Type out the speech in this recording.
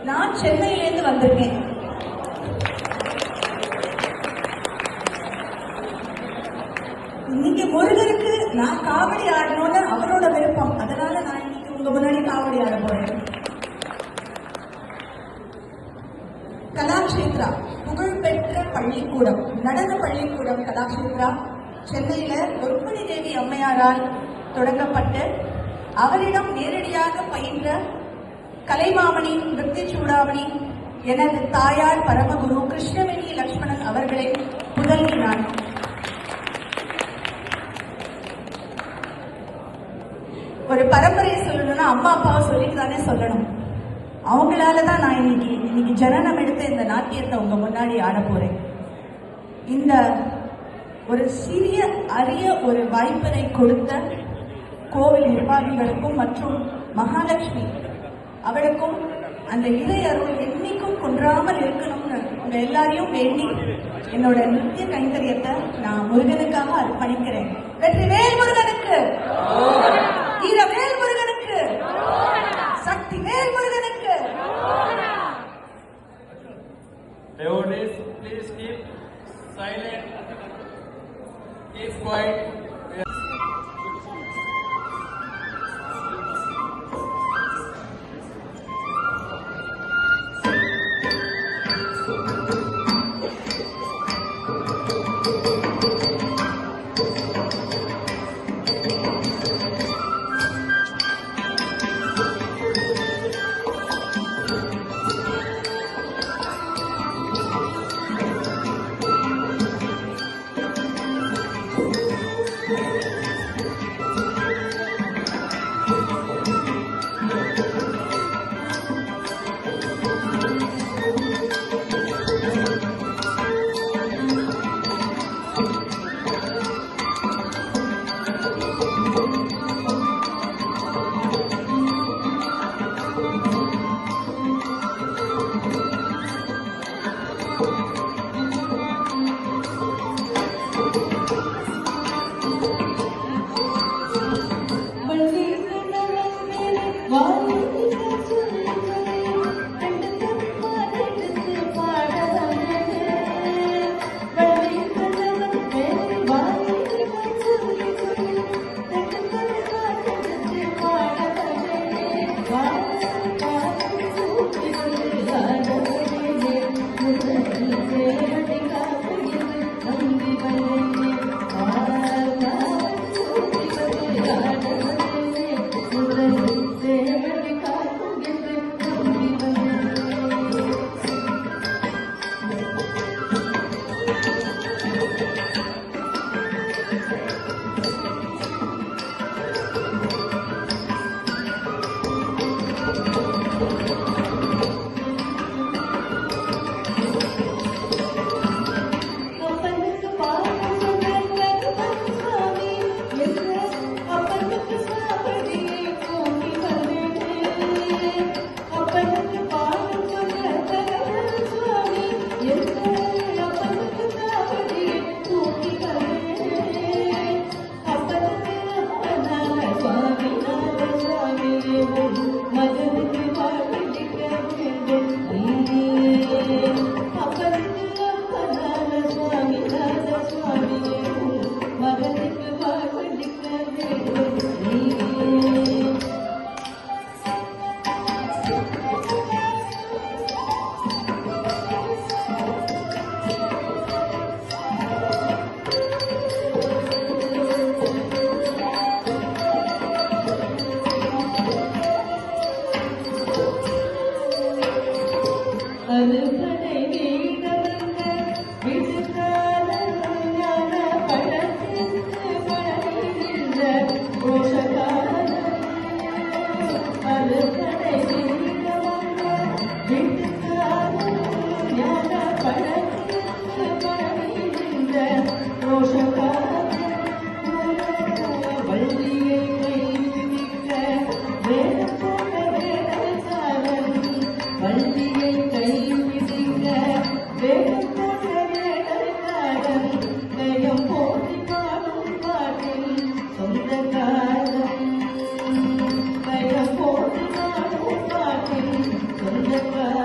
நான் சென்னையிலேருந்து வந்திருக்கேன். இன்னைக்கு முருகருக்கு நான் காவடி ஆடணும்னு அவரோட விருப்பம். அதனால நான் இன்னைக்கு உங்க முன்னாடி காவடி ஆட போறேன். கலாக்ஷேத்ரா புகழ்பெற்ற பள்ளிக்கூடம், நடன பள்ளிக்கூடம் கலாக்ஷேத்ரா சென்னையில ருக்மிணி தேவி அம்மையாரால் தொடங்கப்பட்டு அவரிடம் நேரடியாக பயின்ற கலைமாமணி நிருத்ய சூடாமணி எனது தாயார் பரமகுரு கிருஷ்ணவேணி லட்சுமணன் அவர்களை புதல்வி நான். ஒரு பரம்பரையை சொல்லணும்னா அம்மா அப்பாவை சொல்லிட்டு தானே சொல்லணும். அவங்களாலதான் நான் இன்னைக்கு ஜனனம் எடுத்த இந்த நாட்டியத்தை உங்க முன்னாடி ஆட போறேன். இந்த ஒரு சிறிய அரிய ஒரு வாய்ப்பினை கொடுத்த கோவில் நிர்வாகிகளுக்கும் மற்றும் மகாலட்சுமி அவளுக்கும் அந்த இறை அருள் என்னைக்கும் குன்றாமல் இருக்கணும்னு உங்க எல்லாரையும் வேண்டி என்னோட நிருத்ய கைங்கரியத்தை நான் முருகனுக்காக அர்ப்பணிக்கிறேன். வெற்றிவேல் முருகனுக்கு, வீரவேல் முருகனுக்கு, சக்தி வேல் முருகனுக்கு. Devotees, please keep silent, keep quiet. வள்ளியை கை விளக்க